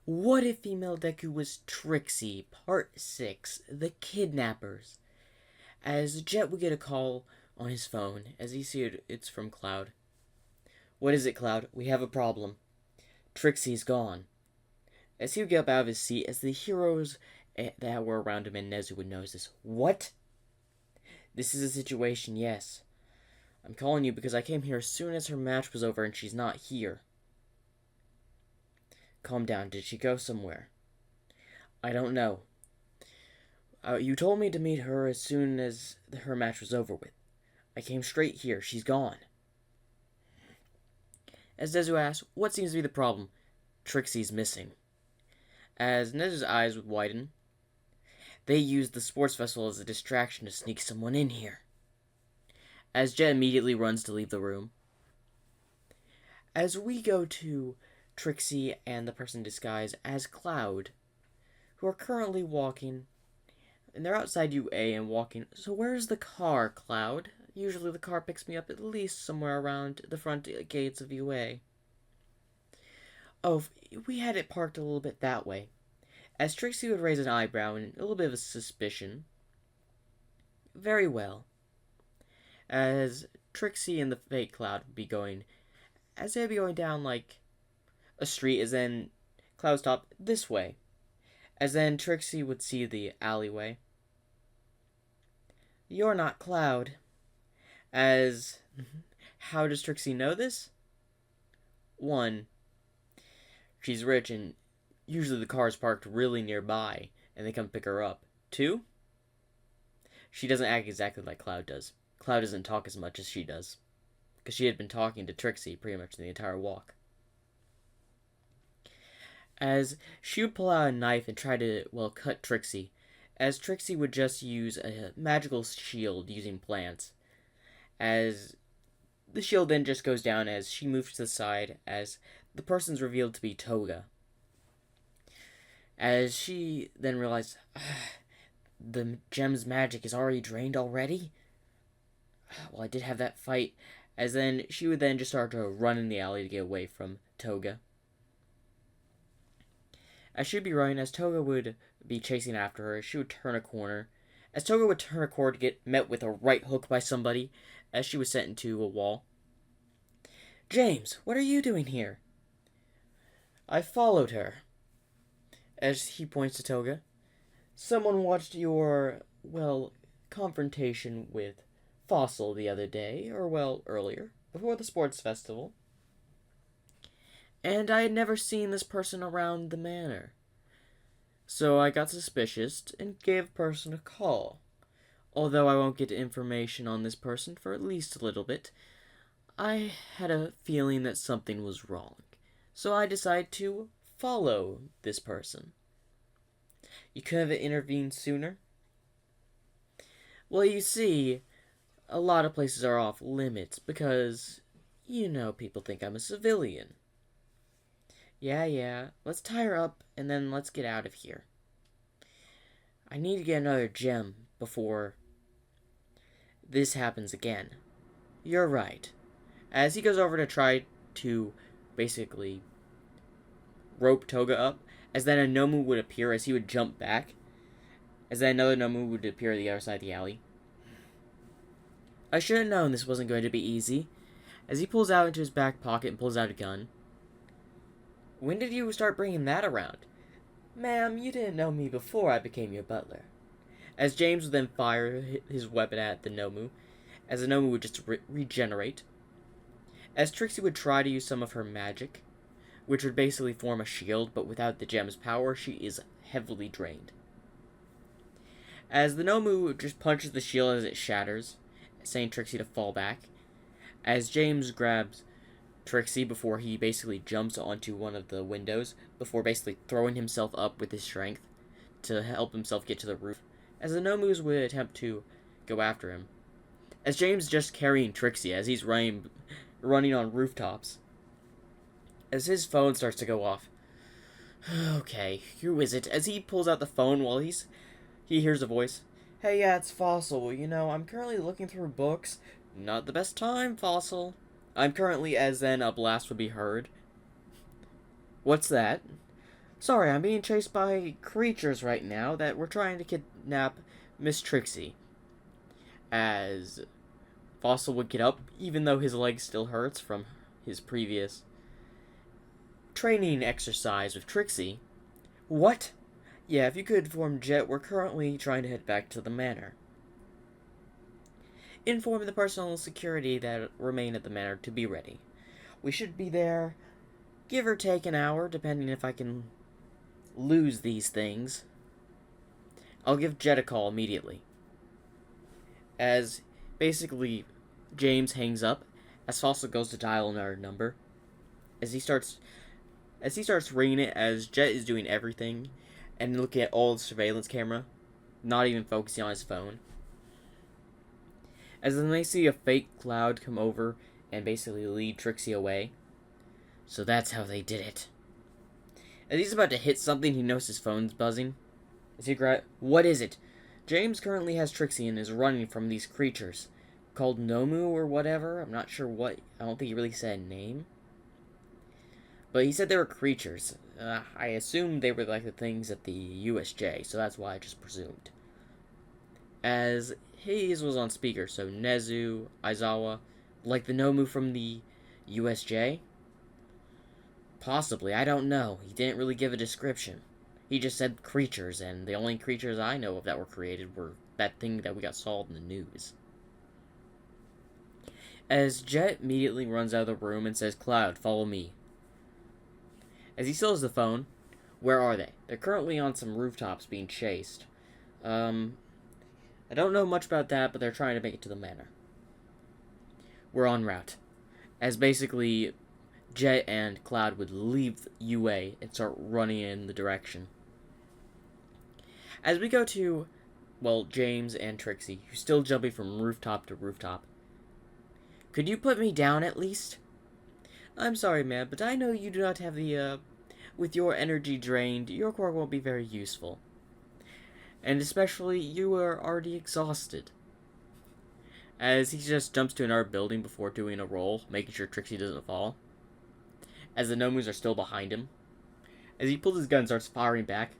What if female Deku was Trixie, Part 6, The Kidnappers? As Jet would get a call on his phone, as he sees it's from Cloud. What is it, Cloud? We have a problem. Trixie's gone. As he would get up out of his seat, as the heroes that were around him and Nezu would notice this. What? This is a situation, yes. I'm calling you because I came here as soon as her match was over and she's not here. Calm down. Did she go somewhere? I don't know. You told me to meet her as soon as her match was over with. I came straight here. She's gone. As Nezu asked, what seems to be the problem? Trixie's missing. As Nezu's eyes would widen, they used the sports festival as a distraction to sneak someone in here. As Jet immediately runs to leave the room. As we go to Trixie and the person in disguise as Cloud, who are currently walking, and they're outside UA and walking. So where's the car, Cloud? Usually the car picks me up at least somewhere around the front gates of UA. Oh, we had it parked a little bit that way. As Trixie would raise an eyebrow and a little bit of a suspicion. Very well. As Trixie and the fake Cloud would be going, as they'd be going down like a street, as then Cloud stopped this way. As then Trixie would see the alleyway. You're not Cloud. As, how does Trixie know this? 1. She's rich and usually the car's parked really nearby and they come pick her up. 2. She doesn't act exactly like Cloud does. Cloud doesn't talk as much as she does. Because she had been talking to Trixie pretty much the entire walk. As she would pull out a knife and try to, cut Trixie. As Trixie would just use a magical shield using plants. As the shield then just goes down as she moves to the side as the person's revealed to be Toga. As she then realized, the gem's magic is already drained already? Well, I did have that fight. As then she would then just start to run in the alley to get away from Toga. As she'd be running, as Toga would be chasing after her, she would turn a corner. As Toga would turn a corner to get met with a right hook by somebody, as she was sent into a wall. James, what are you doing here? I followed her. As he points to Toga. Someone watched your, confrontation with Fossil the other day, or earlier, before the sports festival. And I had never seen this person around the manor. So I got suspicious and gave a person a call. Although I won't get information on this person for at least a little bit, I had a feeling that something was wrong. So I decided to follow this person. You could have intervened sooner? Well, you see, a lot of places are off limits because, people think I'm a civilian. Yeah, let's tie her up and then let's get out of here. I need to get another gem before this happens again. You're right. As he goes over to try to basically rope Toga up, as then a Nomu would appear as he would jump back, as then another Nomu would appear on the other side of the alley. I should have known this wasn't going to be easy. As he pulls out into his back pocket and pulls out a gun. When did you start bringing that around? Ma'am, you didn't know me before I became your butler. As James would then fire his weapon at the Nomu, as the Nomu would just regenerate. As Trixie would try to use some of her magic, which would basically form a shield, but without the gem's power, she is heavily drained. As the Nomu just punches the shield as it shatters, saying Trixie to fall back, as James grabs Trixie before he basically jumps onto one of the windows, before basically throwing himself up with his strength to help himself get to the roof, as the Nomus would attempt to go after him. As James just carrying Trixie as he's running on rooftops. As his phone starts to go off. Okay, who is it? As he pulls out the phone while he hears a voice. Hey, yeah, it's Fossil. I'm currently looking through books. Not the best time, Fossil. I'm currently, as then a blast would be heard. What's that? Sorry, I'm being chased by creatures right now that were trying to kidnap Miss Trixie. As Fossil would get up, even though his leg still hurts from his previous training exercise with Trixie. What? Yeah, if you could inform Jet, we're currently trying to head back to the manor. Inform the personal security that remain at the manor to be ready. We should be there, give or take an hour, depending if I can lose these things. I'll give Jet a call immediately. As basically James hangs up, as Fossil goes to dial another number. As he starts ringing it, as Jet is doing everything and looking at all the surveillance camera, not even focusing on his phone. As then they see a fake cloud come over and basically lead Trixie away. So that's how they did it. As he's about to hit something, he knows his phone's buzzing. What is it? James currently has Trixie and is running from these creatures. Called Nomu or whatever. I'm not sure what. I don't think he really said a name. But he said they were creatures. I assumed they were like the things at the USJ, so that's why I just presumed. As his was on speaker, so Nezu, Aizawa, like the Nomu from the USJ? Possibly, I don't know. He didn't really give a description. He just said creatures, and the only creatures I know of that were created were that thing that we got saw in the news. As Jet immediately runs out of the room and says, Cloud, follow me. As he still has the phone, where are they? They're currently on some rooftops being chased. I don't know much about that, but they're trying to make it to the manor. We're en route. As basically, Jet and Cloud would leave UA and start running in the direction. As we go to, James and Trixie, who's still jumping from rooftop to rooftop. Could you put me down at least? I'm sorry, man, but I know you do not have the, with your energy drained, your core won't be very useful. And especially, you are already exhausted. As he just jumps to another building before doing a roll, making sure Trixie doesn't fall. As the Nomus are still behind him. As he pulls his gun and starts firing back.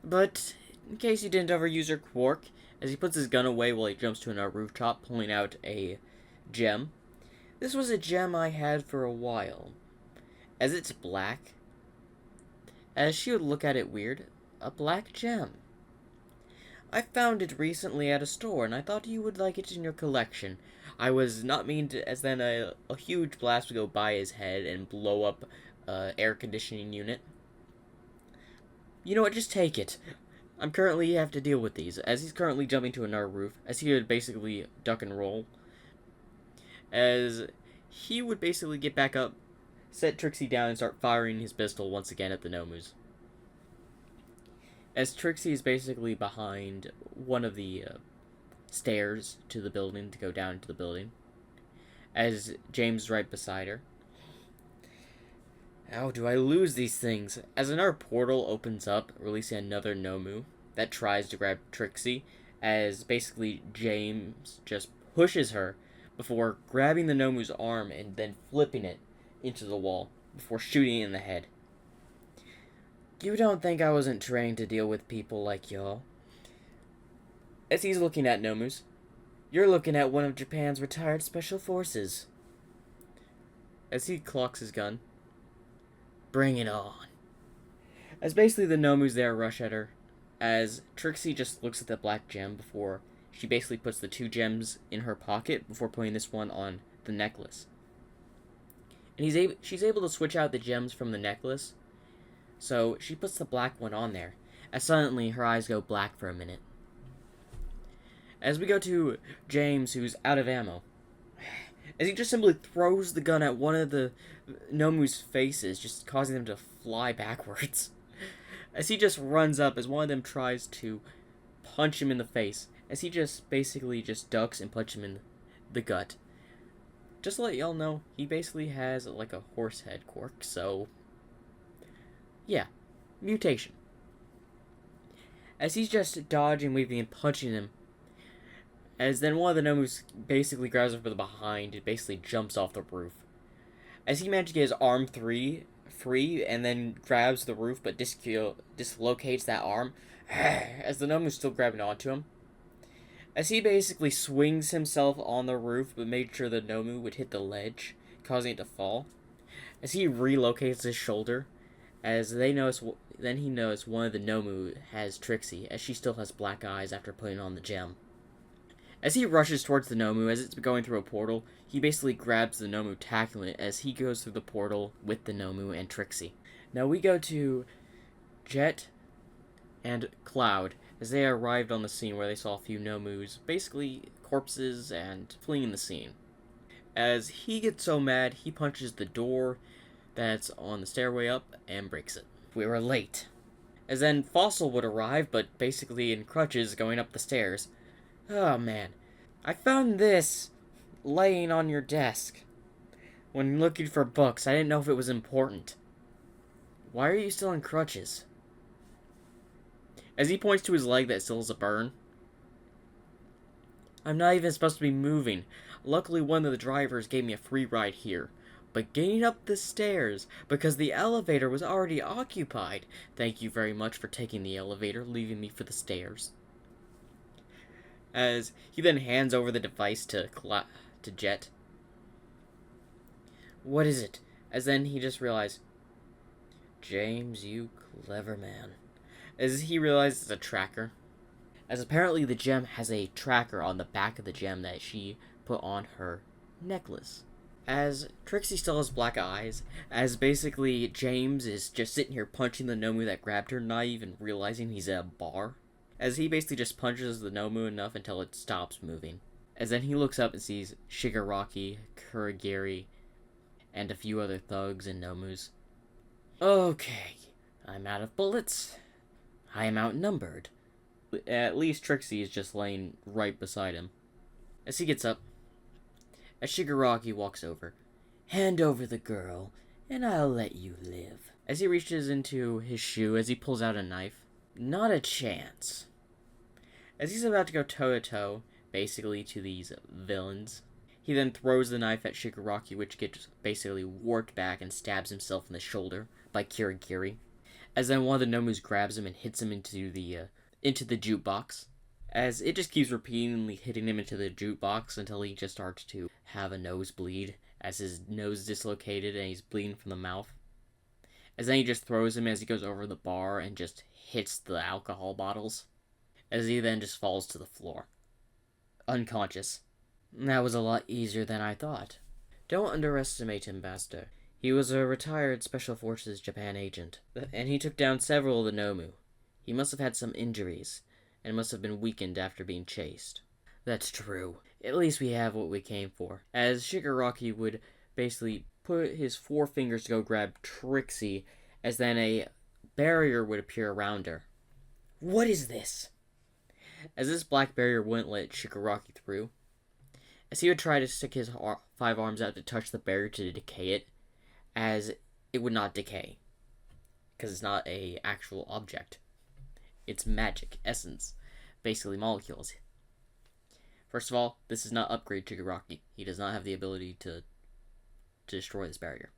But, in case you didn't overuse your quark, as he puts his gun away while he jumps to another rooftop, pulling out a gem. This was a gem I had for a while. As it's black. As she would look at it weird. A black gem. I found it recently at a store, and I thought you would like it in your collection. I was not mean to, as then a huge blast would go by his head and blow up air conditioning unit. You know what, just take it. I'm currently have to deal with these, as he's currently jumping to another roof, as he would basically duck and roll. As he would basically get back up, set Trixie down, and start firing his pistol once again at the Nomus. As Trixie is basically behind one of the stairs to the building to go down into the building. As James is right beside her. How do I lose these things? As another portal opens up, releasing another Nomu that tries to grab Trixie. As basically James just pushes her before grabbing the Nomu's arm and then flipping it into the wall before shooting it in the head. You don't think I wasn't trained to deal with people like y'all? As he's looking at Nomus, you're looking at one of Japan's retired special forces. As he clocks his gun, bring it on. As basically the Nomus there rush at her, as Trixie just looks at the black gem before she basically puts the two gems in her pocket before putting this one on the necklace. And she's able to switch out the gems from the necklace. So she puts the black one on there, as suddenly her eyes go black for a minute. As we go to James, who's out of ammo, as he just simply throws the gun at one of the Nomu's faces, just causing them to fly backwards. As he just runs up, as one of them tries to punch him in the face, as he just basically just ducks and punches him in the gut. Just to let y'all know, he basically has like a horse head quirk, so yeah, mutation. As he's just dodging, weaving, and punching him, as then one of the Nomus basically grabs him from the behind and basically jumps off the roof. As he managed to get his arm free free and then grabs the roof but dislocates that arm as the Nomu's still grabbing onto him. As he basically swings himself on the roof but made sure the Nomu would hit the ledge, causing it to fall. As he relocates his shoulder, as they notice, then he knows one of the Nomu has Trixie, as she still has black eyes after putting on the gem. As he rushes towards the Nomu, as it's going through a portal, he basically grabs the Nomu, tackling it as he goes through the portal with the Nomu and Trixie. Now we go to Jet and Cloud, as they arrived on the scene where they saw a few Nomus, basically corpses, and fleeing the scene. As he gets so mad, he punches the door that's on the stairway up and breaks it. We were late. As then Fossil would arrive, but basically in crutches going up the stairs. Oh man, I found this laying on your desk. When looking for books, I didn't know if it was important. Why are you still in crutches? As he points to his leg that still has a burn. I'm not even supposed to be moving. Luckily, one of the drivers gave me a free ride here. But getting up the stairs, because the elevator was already occupied. Thank you very much for taking the elevator, leaving me for the stairs. As he then hands over the device to Jet. What is it? As then he just realized, James, you clever man. As he realizes it's a tracker. As apparently the gem has a tracker on the back of the gem that she put on her necklace. As Trixie still has black eyes, as basically James is just sitting here punching the Nomu that grabbed her, not even realizing he's at a bar. As he basically just punches the Nomu enough until it stops moving. As then he looks up and sees Shigaraki, Kurogiri, and a few other thugs and Nomus. Okay, I'm out of bullets. I am outnumbered. At least Trixie is just laying right beside him. As he gets up, as Shigaraki walks over, hand over the girl, and I'll let you live. As he reaches into his shoe, as he pulls out a knife, not a chance. As he's about to go toe-to-toe, basically to these villains, he then throws the knife at Shigaraki, which gets basically warped back and stabs himself in the shoulder by Kurogiri. As then one of the Nomus grabs him and hits him into the jukebox. As it just keeps repeatedly hitting him into the jukebox until he just starts to have a nosebleed, as his nose is dislocated and he's bleeding from the mouth. As then he just throws him as he goes over the bar and just hits the alcohol bottles. As he then just falls to the floor. Unconscious. That was a lot easier than I thought. Don't underestimate him, Basta. He was a retired Special Forces Japan agent, and he took down several of the Nomu. He must have had some injuries, and must have been weakened after being chased. That's true. At least we have what we came for. As Shigaraki would basically put his four fingers to go grab Trixie, as then a barrier would appear around her. What is this? As this black barrier wouldn't let Shigaraki through, as he would try to stick his 5 arms out to touch the barrier to decay it, as it would not decay, because it's not a actual object. It's magic, essence, basically molecules. First of all, this does not upgrade Shigaraki. He does not have the ability to destroy this barrier.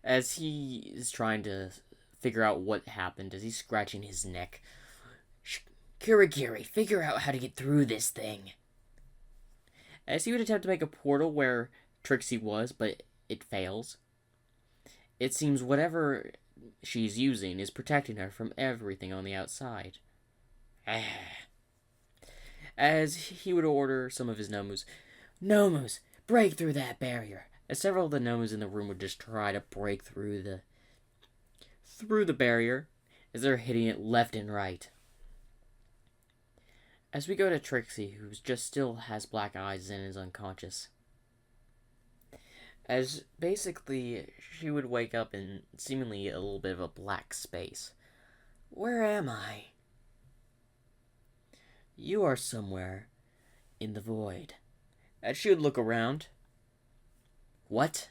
As he is trying to figure out what happened, as he's scratching his neck, Kurogiri, figure out how to get through this thing. As he would attempt to make a portal where Trixie was, but it fails. It seems whatever she's using is protecting her from everything on the outside. As he would order some of his Nomus, Nomus, break through that barrier. As several of the Nomus in the room would just try to break through the barrier, as they're hitting it left and right. As we go to Trixie, who just still has black eyes and is unconscious. As basically, she would wake up in seemingly a little bit of a black space. Where am I? You are somewhere in the void. As she would look around. What?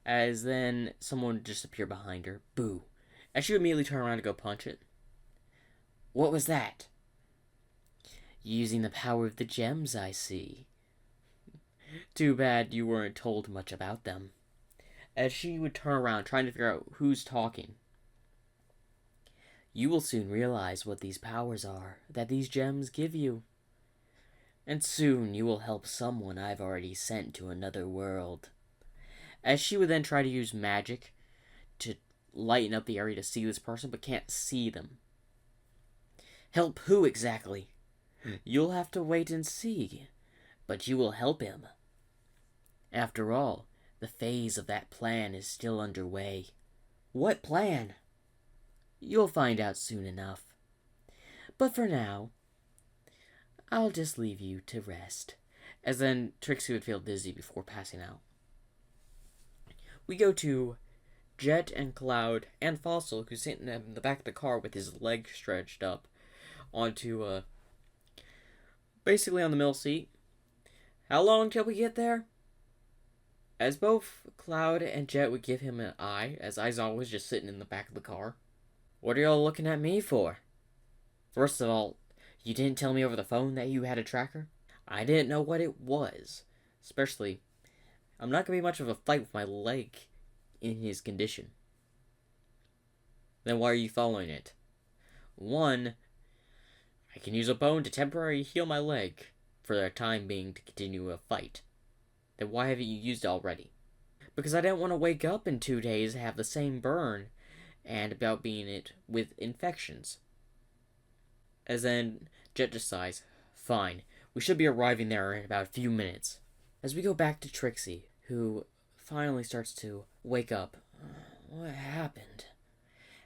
As then someone would just appear behind her. Boo. As she would immediately turn around to go punch it. What was that? Using the power of the gems, I see. Too bad you weren't told much about them. as she would turn around trying to figure out who's talking. You will soon realize what these powers are that these gems give you. And soon you will help someone I've already sent to another world. As she would then try to use magic to lighten up the area to see this person, but can't see them. Help who exactly? You'll have to wait and see, but you will help him. After all, the phase of that plan is still underway. What plan? You'll find out soon enough. But for now, I'll just leave you to rest. As then Trixie would feel dizzy before passing out. We go to Jet and Cloud and Fossil, who's sitting in the back of the car with his leg stretched up onto, basically on the middle seat. How long till we get there? As both Cloud and Jet would give him an eye, as Aizawa was just sitting in the back of the car. What are y'all looking at me for? First of all, you didn't tell me over the phone that you had a tracker? I didn't know what it was. Especially, I'm not going to be much of a fight with my leg in his condition. Then why are you following it? One, I can use a bone to temporarily heal my leg for the time being to continue a fight. Then why haven't you used it already? Because I didn't want to wake up in 2 days and have the same burn and about being it with infections. As then Jet just sighs. Fine, we should be arriving there in about a few minutes. As we go back to Trixie, who finally starts to wake up. What happened?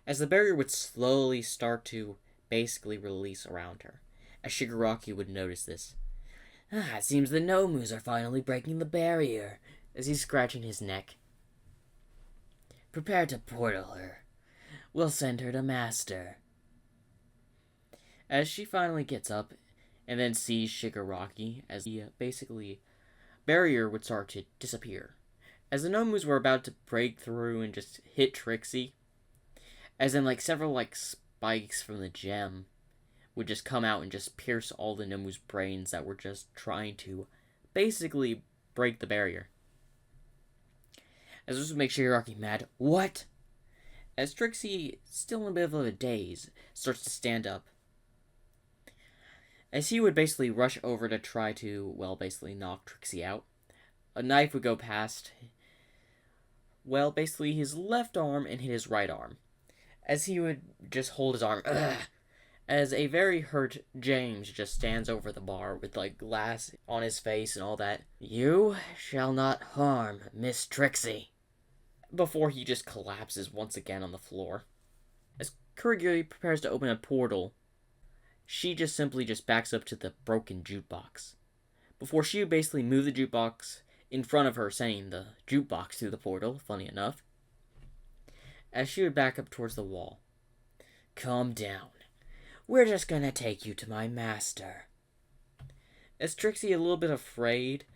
As the barrier would slowly start to basically release around her. As Shigaraki would notice this. It seems the Nomus are finally breaking the barrier. As he's scratching his neck. Prepare to portal her. We'll send her to Master. As she finally gets up and then sees Shigaraki, as the basically barrier would start to disappear. As the Nomus were about to break through and just hit Trixie, as in several spikes from the gem would just come out and just pierce all the Nomus' brains that were just trying to basically break the barrier. As this would make Shigaraki mad. What? As Trixie, still in a bit of a daze, starts to stand up. As he would basically rush over to try to, basically knock Trixie out, a knife would go past, basically his left arm and hit his right arm. As he would just hold his arm, as a very hurt James just stands over the bar with glass on his face and all that. You shall not harm Miss Trixie. Before he just collapses once again on the floor. As Kurigiri prepares to open a portal, she just simply backs up to the broken jukebox. Before she would basically move the jukebox in front of her, sending the jukebox through the portal, funny enough. As she would back up towards the wall. Calm down. We're just gonna take you to my master. As Trixie, a little bit afraid,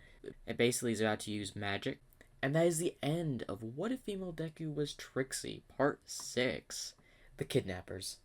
and basically is about to use magic. And that is the end of What If Female Deku Was Trixie, Part 6, The Kidnappers.